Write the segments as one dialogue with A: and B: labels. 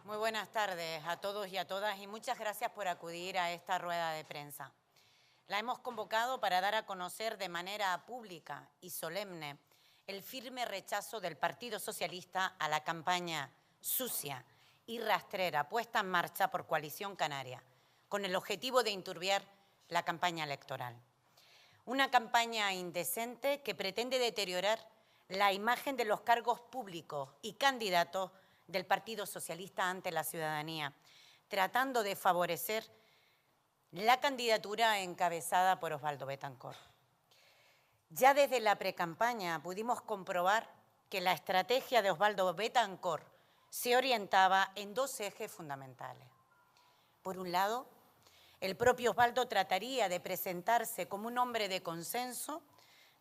A: Muy buenas tardes a todos y a todas y muchas gracias por acudir a esta rueda de prensa. La hemos convocado para dar a conocer de manera pública y solemne el firme rechazo del Partido Socialista a la campaña sucia y rastrera puesta en marcha por Coalición Canaria, con el objetivo de enturbiar la campaña electoral. Una campaña indecente que pretende deteriorar la imagen de los cargos públicos y candidatos del Partido Socialista ante la ciudadanía, tratando de favorecer la candidatura encabezada por Osvaldo Betancourt. Ya desde la precampaña pudimos comprobar que la estrategia de Osvaldo Betancourt se orientaba en dos ejes fundamentales. Por un lado, el propio Osvaldo trataría de presentarse como un hombre de consenso,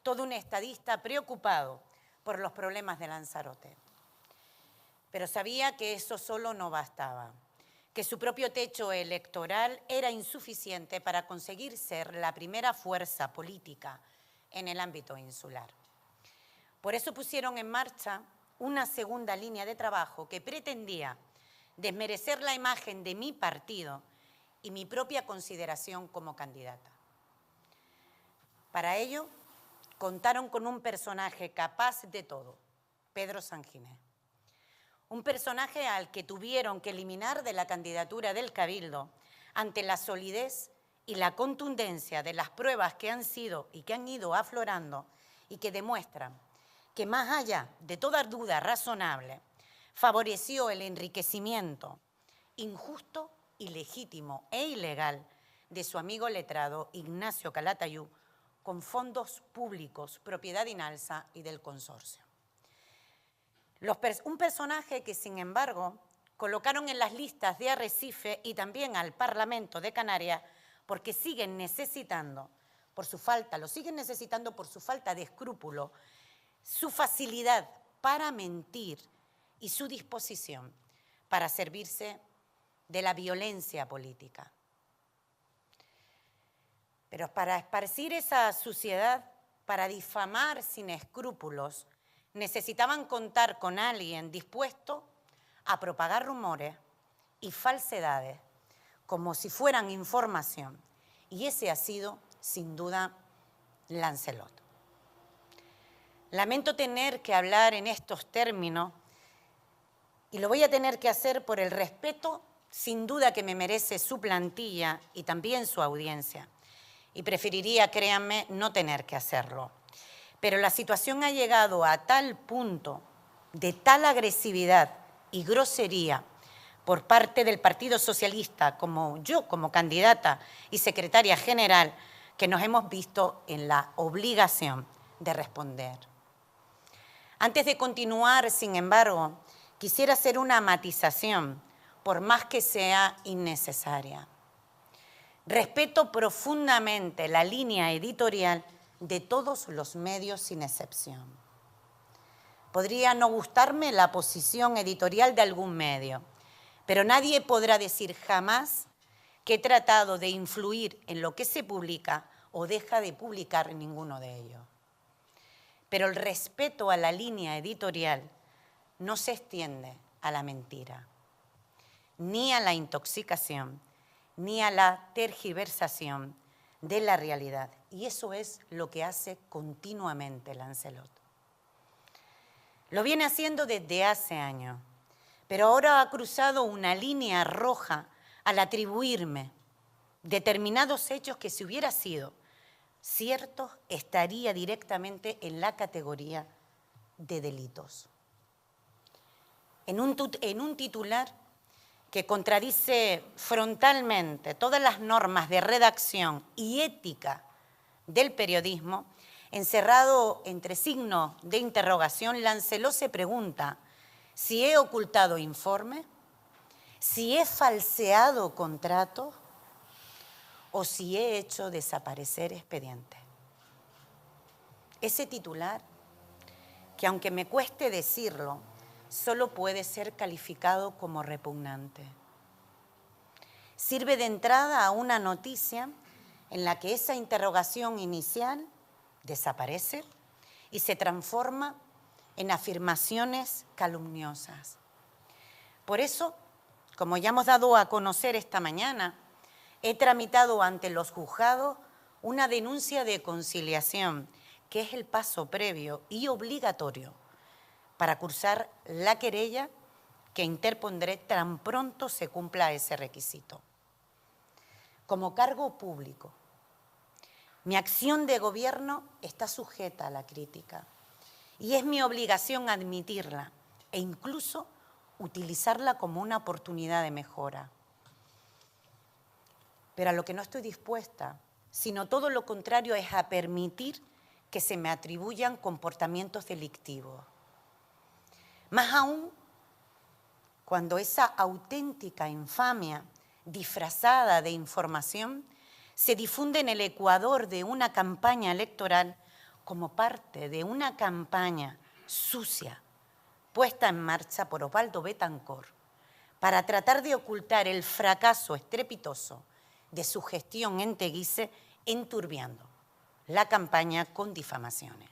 A: todo un estadista preocupado por los problemas de Lanzarote. Pero sabía que eso solo no bastaba, que su propio techo electoral era insuficiente para conseguir ser la primera fuerza política en el ámbito insular. Por eso pusieron en marcha una segunda línea de trabajo que pretendía desmerecer la imagen de mi partido y mi propia consideración como candidata. Para ello, contaron con un personaje capaz de todo, Pedro Sanginés. Un personaje al que tuvieron que eliminar de la candidatura del Cabildo ante la solidez y la contundencia de las pruebas que han sido y que han ido aflorando y que demuestran que más allá de toda duda razonable, favoreció el enriquecimiento injusto, ilegítimo e ilegal de su amigo letrado Ignacio Calatayud con fondos públicos, propiedad de INALSA y del consorcio. Un personaje que, sin embargo, colocaron en las listas de Arrecife y también al Parlamento de Canarias porque siguen necesitando, lo siguen necesitando por su falta de escrúpulo, su facilidad para mentir y su disposición para servirse de la violencia política. Pero para esparcir esa suciedad, para difamar sin escrúpulos, necesitaban contar con alguien dispuesto a propagar rumores y falsedades como si fueran información. Y ese ha sido, sin duda, Lancelot. Lamento tener que hablar en estos términos y lo voy a tener que hacer por el respeto, sin duda, que me merece su plantilla y también su audiencia. Y preferiría, créanme, no tener que hacerlo. Pero la situación ha llegado a tal punto de tal agresividad y grosería por parte del Partido Socialista, como yo como candidata y secretaria general, que nos hemos visto en la obligación de responder. Antes de continuar, sin embargo, quisiera hacer una matización, por más que sea innecesaria. Respeto profundamente la línea editorial de todos los medios sin excepción. Podría no gustarme la posición editorial de algún medio, pero nadie podrá decir jamás que he tratado de influir en lo que se publica o deja de publicar ninguno de ellos. Pero el respeto a la línea editorial no se extiende a la mentira, ni a la intoxicación, ni a la tergiversación de la realidad. Y eso es lo que hace continuamente Lancelot. Lo viene haciendo desde hace años, pero ahora ha cruzado una línea roja al atribuirme determinados hechos que, si hubiera sido ciertos, estaría directamente en la categoría de delitos. En un titular que contradice frontalmente todas las normas de redacción y ética del periodismo, encerrado entre signos de interrogación, Lancelot se pregunta si he ocultado informes, si he falseado contratos o si he hecho desaparecer expedientes. Ese titular, que aunque me cueste decirlo, solo puede ser calificado como repugnante. Sirve de entrada a una noticia en la que esa interrogación inicial desaparece y se transforma en afirmaciones calumniosas. Por eso como ya hemos dado a conocer esta mañana, he tramitado ante los juzgados una denuncia de conciliación, que es el paso previo y obligatorio para cursar la querella que interpondré tan pronto se cumpla ese requisito. Como cargo público, mi acción de gobierno está sujeta a la crítica y es mi obligación admitirla e incluso utilizarla como una oportunidad de mejora. Pero a lo que no estoy dispuesta, sino todo lo contrario, es a permitir que se me atribuyan comportamientos delictivos. Más aún cuando esa auténtica infamia disfrazada de información se difunde en el Ecuador de una campaña electoral como parte de una campaña sucia puesta en marcha por Osvaldo Betancourt para tratar de ocultar el fracaso estrepitoso de su gestión en Teguise, enturbiando la campaña con difamaciones.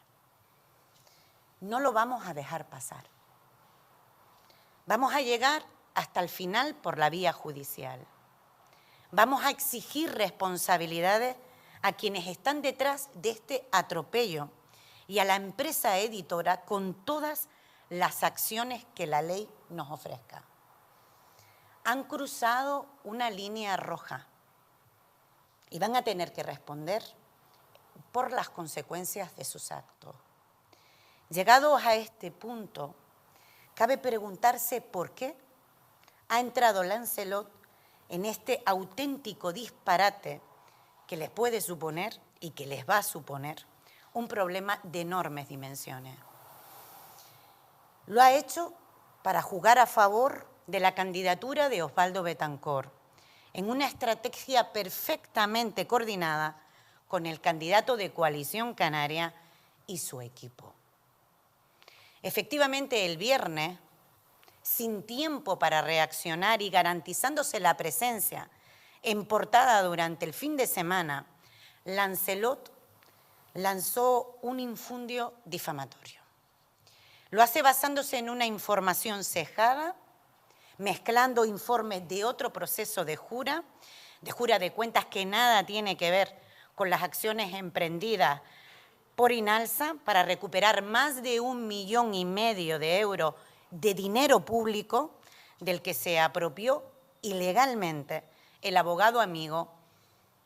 A: No lo vamos a dejar pasar. Vamos a llegar hasta el final por la vía judicial. Vamos a exigir responsabilidades a quienes están detrás de este atropello y a la empresa editora con todas las acciones que la ley nos ofrezca. Han cruzado una línea roja y van a tener que responder por las consecuencias de sus actos. Llegados a este punto, cabe preguntarse por qué ha entrado Lancelot en este auténtico disparate que les puede suponer y que les va a suponer un problema de enormes dimensiones. Lo ha hecho para jugar a favor de la candidatura de Osvaldo Betancourt, en una estrategia perfectamente coordinada con el candidato de Coalición Canaria y su equipo. Efectivamente, el viernes, sin tiempo para reaccionar y garantizándose la presencia en portada durante el fin de semana, Lancelot lanzó un infundio difamatorio. Lo hace basándose en una información sesgada, mezclando informes de otro proceso de jura de cuentas que nada tiene que ver con las acciones emprendidas por Inalsa para recuperar más de 1,5 millones de euros de dinero público del que se apropió ilegalmente el abogado amigo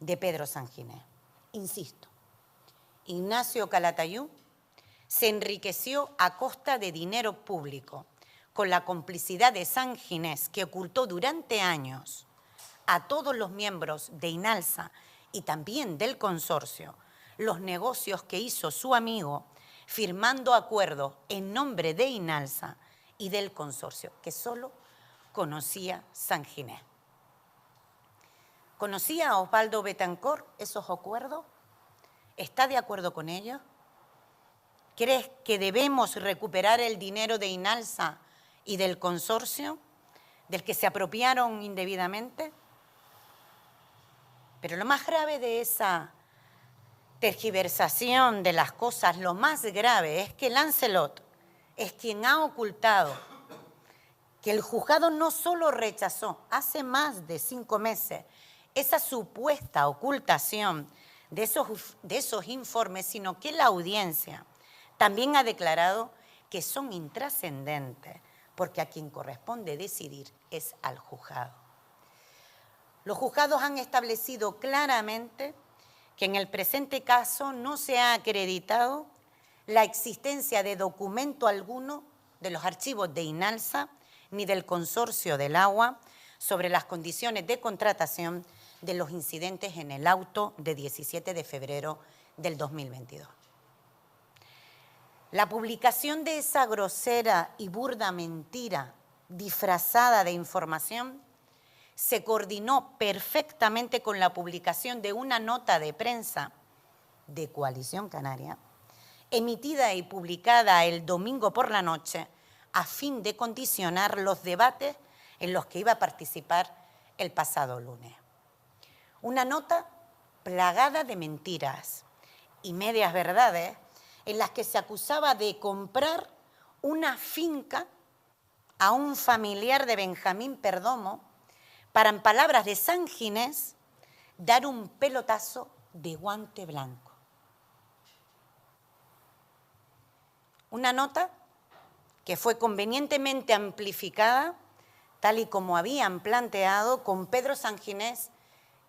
A: de Pedro Sanginés. Insisto, Ignacio Calatayud se enriqueció a costa de dinero público con la complicidad de Sanginés, que ocultó durante años a todos los miembros de Inalsa y también del consorcio los negocios que hizo su amigo firmando acuerdos en nombre de Inalsa y del consorcio, que solo conocía Sanginés. ¿Conocía a Osvaldo Betancourt esos acuerdos? ¿Está de acuerdo con ellos? ¿Crees que debemos recuperar el dinero de Inalsa y del consorcio, del que se apropiaron indebidamente? Pero lo más grave de esa tergiversación de las cosas, lo más grave es que Lancelot es quien ha ocultado que el juzgado no solo rechazó hace más de 5 meses esa supuesta ocultación de esos informes, sino que la audiencia también ha declarado que son intrascendentes, porque a quien corresponde decidir es al juzgado. Los juzgados han establecido claramente que en el presente caso no se ha acreditado la existencia de documento alguno de los archivos de Inalsa ni del Consorcio del Agua sobre las condiciones de contratación de los incidentes en el auto de 17 de febrero del 2022. La publicación de esa grosera y burda mentira disfrazada de información se coordinó perfectamente con la publicación de una nota de prensa de Coalición Canaria, emitida y publicada el domingo por la noche, a fin de condicionar los debates en los que iba a participar el pasado lunes. Una nota plagada de mentiras y medias verdades en las que se acusaba de comprar una finca a un familiar de Benjamín Perdomo para, en palabras de San Ginés, dar un pelotazo de guante blanco. Una nota que fue convenientemente amplificada, tal y como habían planteado con Pedro Sanginés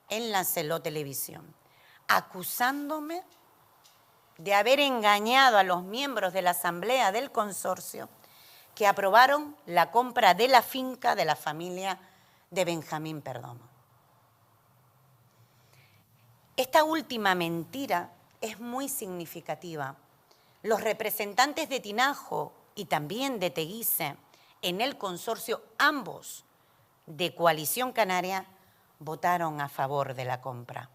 A: en Lancelot Televisión, acusándome de haber engañado a los miembros de la Asamblea del Consorcio que aprobaron la compra de la finca de la familia de Benjamín Perdomo. Esta última mentira es muy significativa. Los representantes de Tinajo y también de Teguise en el consorcio, ambos de Coalición Canaria, votaron a favor de la compra.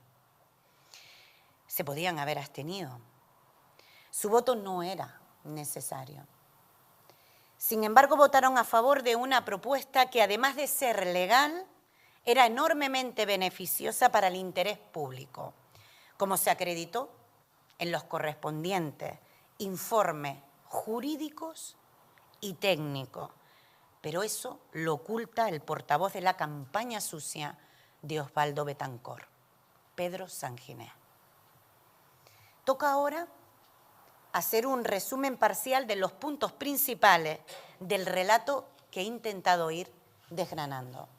A: Se podían haber abstenido. Su voto no era necesario. Sin embargo, votaron a favor de una propuesta que, además de ser legal, era enormemente beneficiosa para el interés público, como se acreditó en los correspondientes informes jurídicos y técnicos. Pero eso lo oculta el portavoz de la campaña sucia de Osvaldo Betancourt, Pedro Sanginés. Toca ahora hacer un resumen parcial de los puntos principales del relato que he intentado ir desgranando.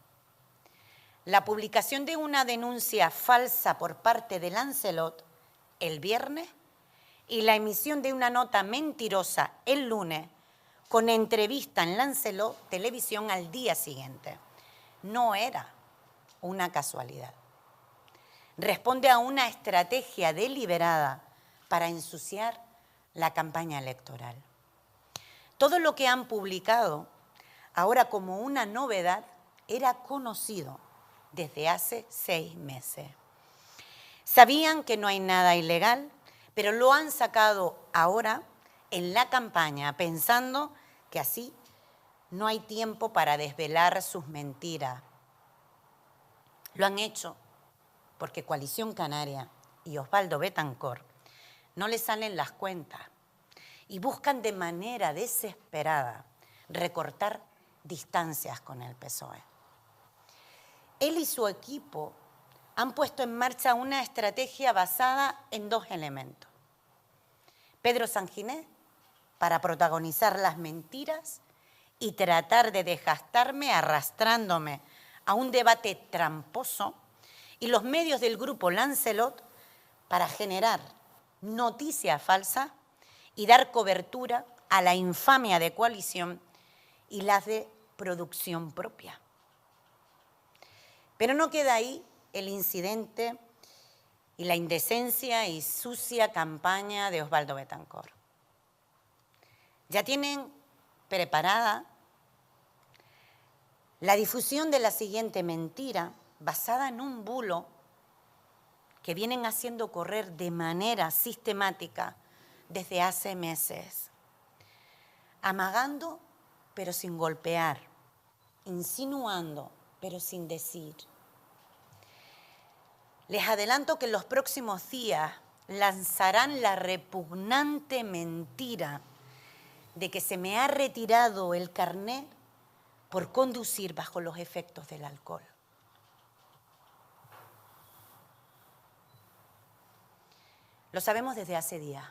A: La publicación de una denuncia falsa por parte de Lancelot el viernes y la emisión de una nota mentirosa el lunes con entrevista en Lancelot Televisión al día siguiente. No era una casualidad. Responde a una estrategia deliberada para ensuciar la campaña electoral. Todo lo que han publicado ahora como una novedad era conocido desde hace 6 meses. Sabían que no hay nada ilegal, pero lo han sacado ahora en la campaña, pensando que así no hay tiempo para desvelar sus mentiras. Lo han hecho porque Coalición Canaria y Osvaldo Betancourt no les salen las cuentas y buscan de manera desesperada recortar distancias con el PSOE. Él y su equipo han puesto en marcha una estrategia basada en 2 elementos. Pedro Sanginés, para protagonizar las mentiras y tratar de desgastarme arrastrándome a un debate tramposo, y los medios del grupo Lancelot para generar noticia falsa y dar cobertura a la infamia de coalición y las de producción propia. Pero no queda ahí el incidente y la indecencia y sucia campaña de Osvaldo Betancourt. Ya tienen preparada la difusión de la siguiente mentira basada en un bulo que vienen haciendo correr de manera sistemática desde hace meses, amagando pero sin golpear, insinuando pero sin decir. Les adelanto que en los próximos días lanzarán la repugnante mentira de que se me ha retirado el carnet por conducir bajo los efectos del alcohol. Lo sabemos desde hace días.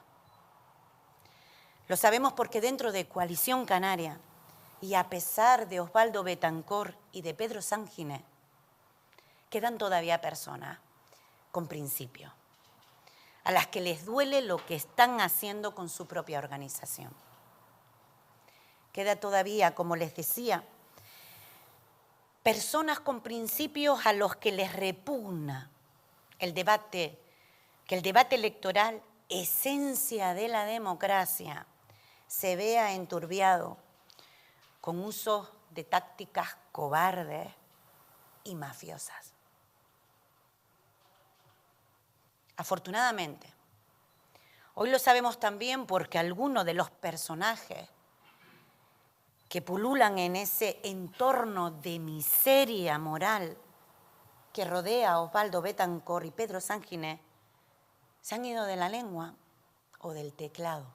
A: Lo sabemos porque dentro de Coalición Canaria, y a pesar de Osvaldo Betancourt y de Pedro Sanginés, quedan todavía personas con principios, a las que les duele lo que están haciendo con su propia organización. Queda todavía, como les decía, personas con principios a los que les repugna que el debate electoral, esencia de la democracia, se vea enturbiado con usos de tácticas cobardes y mafiosas. Afortunadamente, hoy lo sabemos también porque algunos de los personajes que pululan en ese entorno de miseria moral que rodea a Osvaldo Betancourt y Pedro Sanginés se han ido de la lengua o del teclado,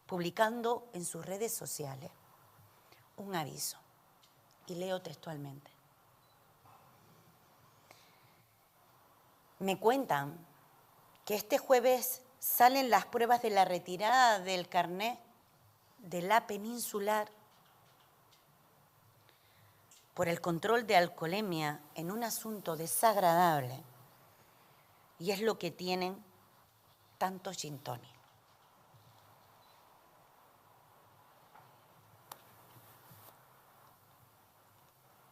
A: publicando en sus redes sociales un aviso, y leo textualmente. Me cuentan que este jueves salen las pruebas de la retirada del carnet de la Peninsular por el control de alcoholemia en un asunto desagradable, y es lo que tienen tantos gin tonic.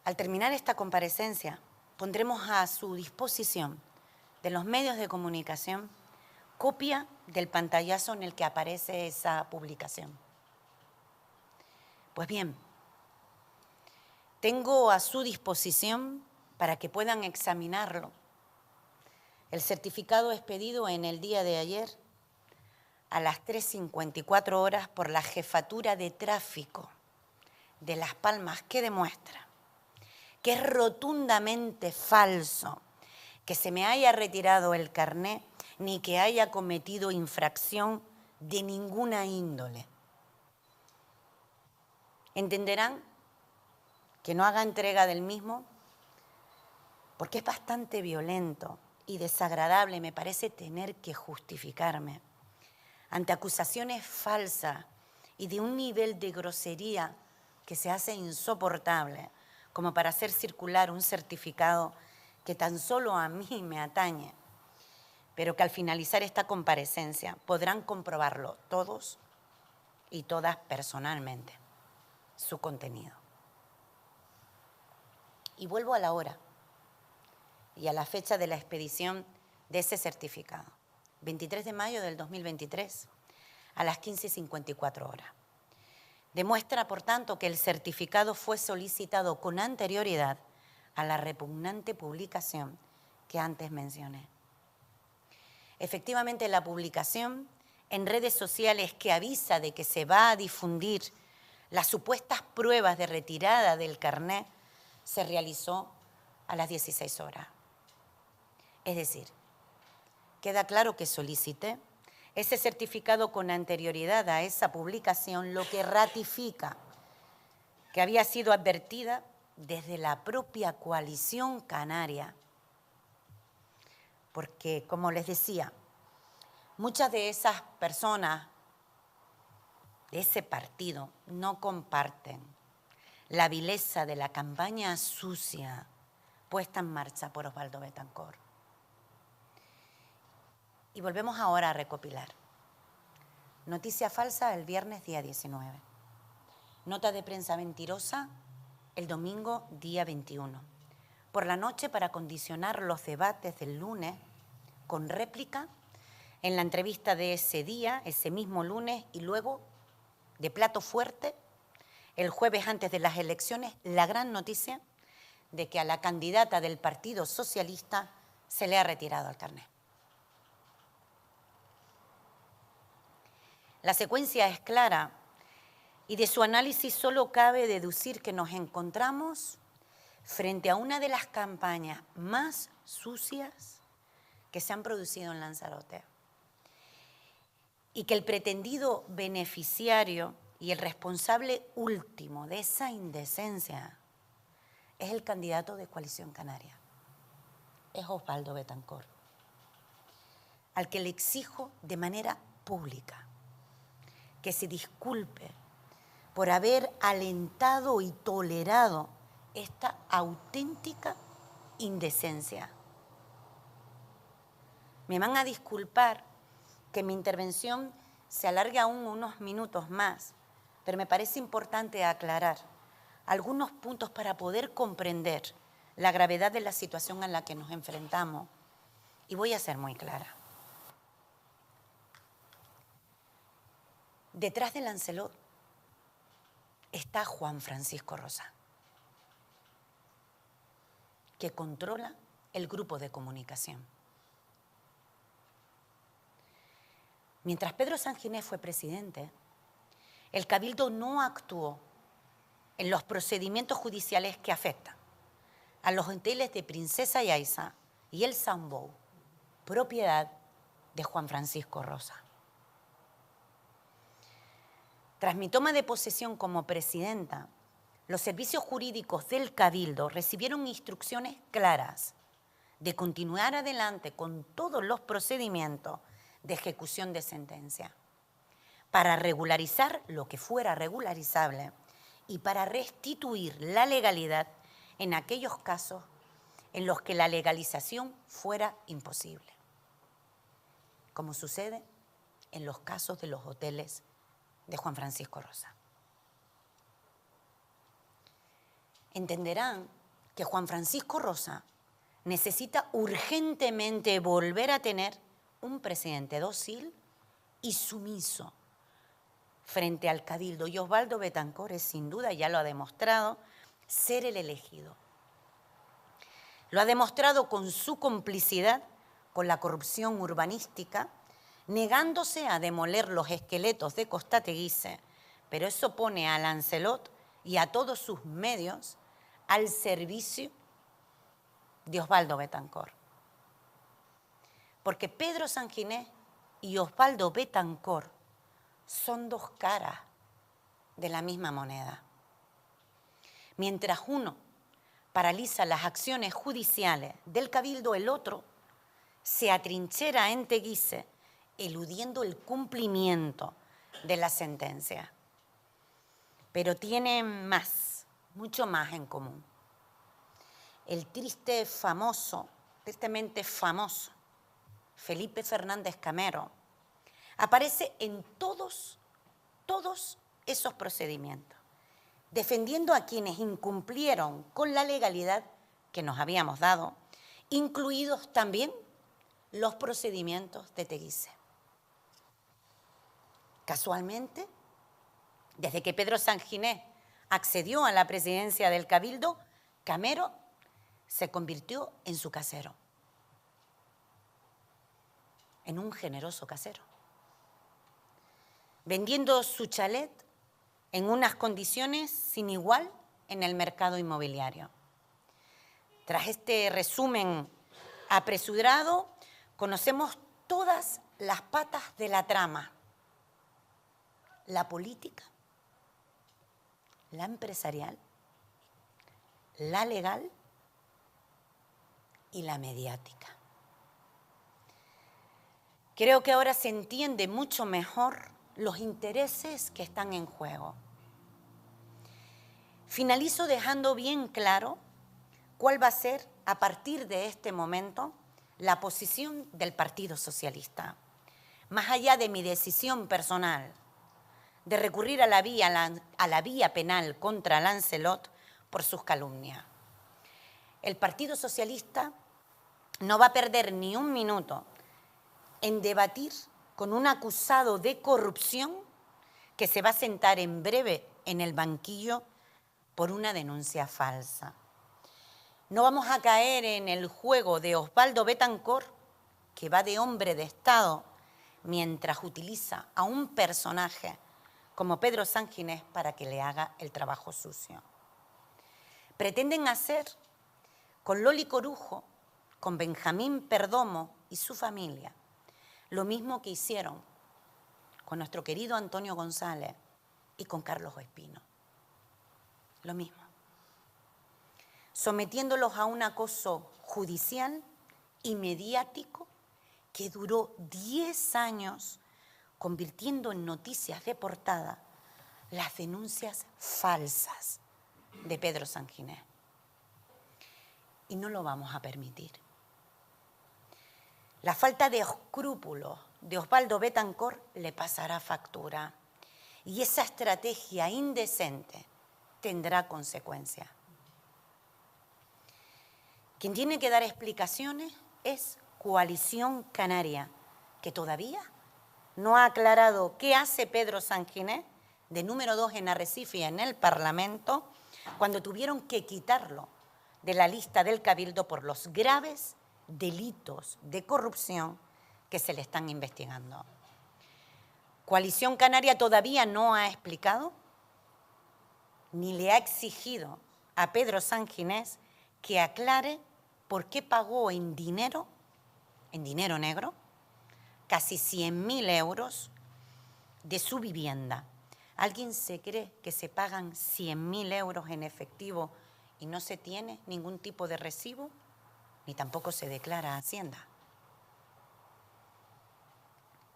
A: Al terminar esta comparecencia, pondremos a su disposición de los medios de comunicación copia del pantallazo en el que aparece esa publicación. Pues bien, tengo a su disposición para que puedan examinarlo el certificado expedido en el día de ayer a las 3:54 horas por la Jefatura de Tráfico de Las Palmas, que demuestra que es rotundamente falso que se me haya retirado el carné ni que haya cometido infracción de ninguna índole. Entenderán que no haga entrega del mismo porque es bastante violento y desagradable, me parece, tener que justificarme ante acusaciones falsas y de un nivel de grosería que se hace insoportable, como para hacer circular un certificado que tan solo a mí me atañe, pero que al finalizar esta comparecencia podrán comprobarlo todos y todas personalmente, su contenido. Y vuelvo a la hora y a la fecha de la expedición de ese certificado, 23 de mayo del 2023, a las 15:54 horas. Demuestra, por tanto, que el certificado fue solicitado con anterioridad a la repugnante publicación que antes mencioné. Efectivamente, la publicación en redes sociales que avisa de que se va a difundir las supuestas pruebas de retirada del carnet se realizó a las 16 horas. Es decir, queda claro que solicité ese certificado con anterioridad a esa publicación, lo que ratifica que había sido advertida desde la propia coalición canaria. Porque, como les decía, muchas de esas personas de ese partido no comparten la vileza de la campaña sucia puesta en marcha por Osvaldo Betancourt. Y volvemos ahora a recopilar. Noticia falsa el viernes día 19. Nota de prensa mentirosa el domingo día 21. Por la noche, para condicionar los debates del lunes con réplica, en la entrevista de ese día, ese mismo lunes, y luego de plato fuerte, el jueves antes de las elecciones, la gran noticia de que a la candidata del Partido Socialista se le ha retirado el carnet. La secuencia es clara y de su análisis solo cabe deducir que nos encontramos frente a una de las campañas más sucias que se han producido en Lanzarote y que el pretendido beneficiario y el responsable último de esa indecencia es el candidato de Coalición Canaria, es Osvaldo Betancourt, al que le exijo de manera pública que se disculpe por haber alentado y tolerado esta auténtica indecencia. Me van a disculpar que mi intervención se alargue aún unos minutos más, pero me parece importante aclarar algunos puntos para poder comprender la gravedad de la situación en la que nos enfrentamos. Y voy a ser muy clara. Detrás de Lancelot está Juan Francisco Rosa, que controla el grupo de comunicación. Mientras Pedro Sanginés fue presidente, el Cabildo no actuó en los procedimientos judiciales que afectan a los hoteles de Princesa Yaiza y el Sambou, propiedad de Juan Francisco Rosa. Tras mi toma de posesión como presidenta, los servicios jurídicos del Cabildo recibieron instrucciones claras de continuar adelante con todos los procedimientos de ejecución de sentencia, para regularizar lo que fuera regularizable y para restituir la legalidad en aquellos casos en los que la legalización fuera imposible, como sucede en los casos de los hoteles de Juan Francisco Rosa. Entenderán que Juan Francisco Rosa necesita urgentemente volver a tener un presidente dócil y sumiso frente al Cabildo. Y Osvaldo Betancourt es, sin duda, ya lo ha demostrado, ser el elegido. Lo ha demostrado con su complicidad con la corrupción urbanística, negándose a demoler los esqueletos de Costa Teguise, pero eso pone a Lancelot y a todos sus medios al servicio de Osvaldo Betancourt. Porque Pedro Sanginés y Osvaldo Betancourt son dos caras de la misma moneda. Mientras uno paraliza las acciones judiciales del Cabildo, el otro se atrinchera en Teguise, eludiendo el cumplimiento de la sentencia. Pero tienen más, mucho más en común. El tristemente famoso Felipe Fernández Camero aparece en todos esos procedimientos, defendiendo a quienes incumplieron con la legalidad que nos habíamos dado, incluidos también los procedimientos de Teguise. Casualmente, desde que Pedro Sanginés accedió a la presidencia del Cabildo, Camero se convirtió en su casero, en un generoso casero, vendiendo su chalet en unas condiciones sin igual en el mercado inmobiliario. Tras este resumen apresurado, conocemos todas las patas de la trama: la política, la empresarial, la legal y la mediática. Creo que ahora se entiende mucho mejor los intereses que están en juego. Finalizo dejando bien claro cuál va a ser, a partir de este momento, la posición del Partido Socialista, más allá de mi decisión personal de recurrir a la vía penal contra Lancelot por sus calumnias. El Partido Socialista no va a perder ni un minuto en debatir con un acusado de corrupción que se va a sentar en breve en el banquillo por una denuncia falsa. No vamos a caer en el juego de Osvaldo Betancourt, que va de hombre de Estado mientras utiliza a un personaje como Pedro Sanginés para que le haga el trabajo sucio. Pretenden hacer con Loli Corujo, con Benjamín Perdomo y su familia lo mismo que hicieron con nuestro querido Antonio González y con Carlos Espino. Lo mismo. Sometiéndolos a un acoso judicial y mediático que duró 10 años, convirtiendo en noticias de portada las denuncias falsas de Pedro Sanginés. Y no lo vamos a permitir. La falta de escrúpulos de Osvaldo Betancourt le pasará factura y esa estrategia indecente tendrá consecuencias. Quien tiene que dar explicaciones es Coalición Canaria, que todavía no ha aclarado qué hace Pedro Sanginés de número 2 en Arrecife y en el Parlamento cuando tuvieron que quitarlo de la lista del Cabildo por los graves delitos de corrupción que se le están investigando. Coalición Canaria todavía no ha explicado ni le ha exigido a Pedro Sanginés que aclare por qué pagó en dinero negro, casi 100.000 euros de su vivienda. ¿Alguien se cree que se pagan 100.000 euros en efectivo y no se tiene ningún tipo de recibo? ni tampoco se declara a Hacienda.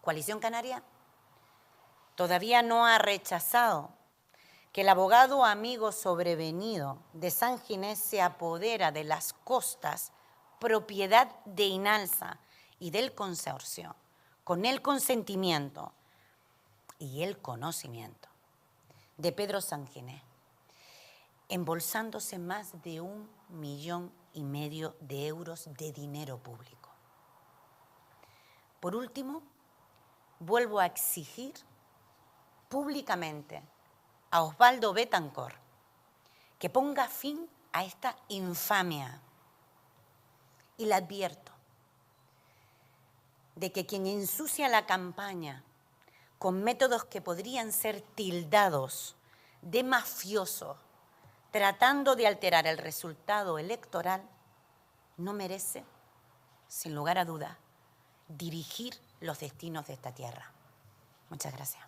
A: Coalición Canaria todavía no ha rechazado que el abogado amigo sobrevenido de San Ginés se apodera de las costas, propiedad de INALSA y del consorcio, con el consentimiento y el conocimiento de Pedro San Ginés, embolsándose más de 1,5 millones de euros de dinero público. Por último, vuelvo a exigir públicamente a Osvaldo Betancourt que ponga fin a esta infamia. Y le advierto de que quien ensucia la campaña con métodos que podrían ser tildados de mafioso, tratando de alterar el resultado electoral, no merece, sin lugar a dudas, dirigir los destinos de esta tierra. Muchas gracias.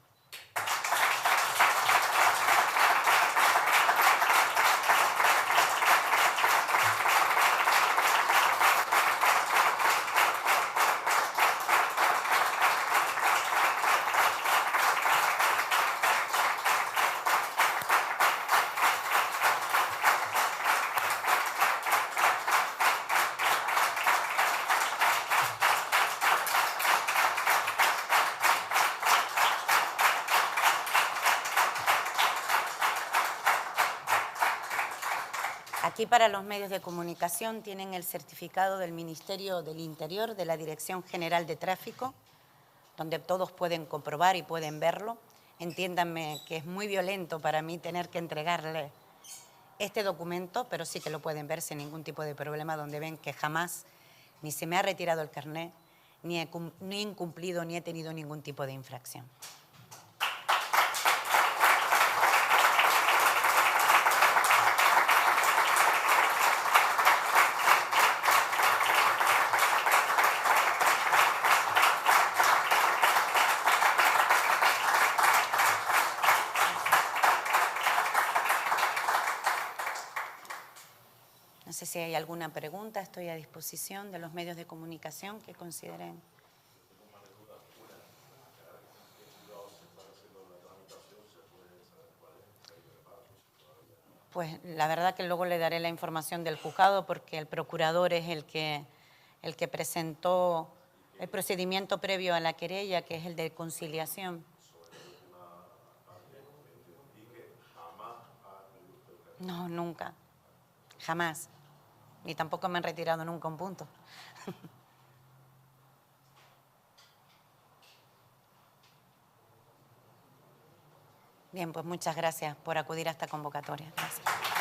A: Aquí para los medios de comunicación tienen el certificado del Ministerio del Interior, de la Dirección General de Tráfico, donde todos pueden comprobar y pueden verlo. Entiéndanme que es muy violento para mí tener que entregarle este documento, pero sí que lo pueden ver sin ningún tipo de problema, donde ven que jamás ni se me ha retirado el carnet, ni he incumplido, ni he tenido ningún tipo de infracción. No sé si hay alguna pregunta, estoy a disposición de los medios de comunicación que consideren. Pues la verdad que luego le daré la información del juzgado porque el procurador es el que presentó el procedimiento previo a la querella, que es el de conciliación. No, nunca, jamás. Ni tampoco me han retirado nunca un punto. Bien, pues muchas gracias por acudir a esta convocatoria. Gracias.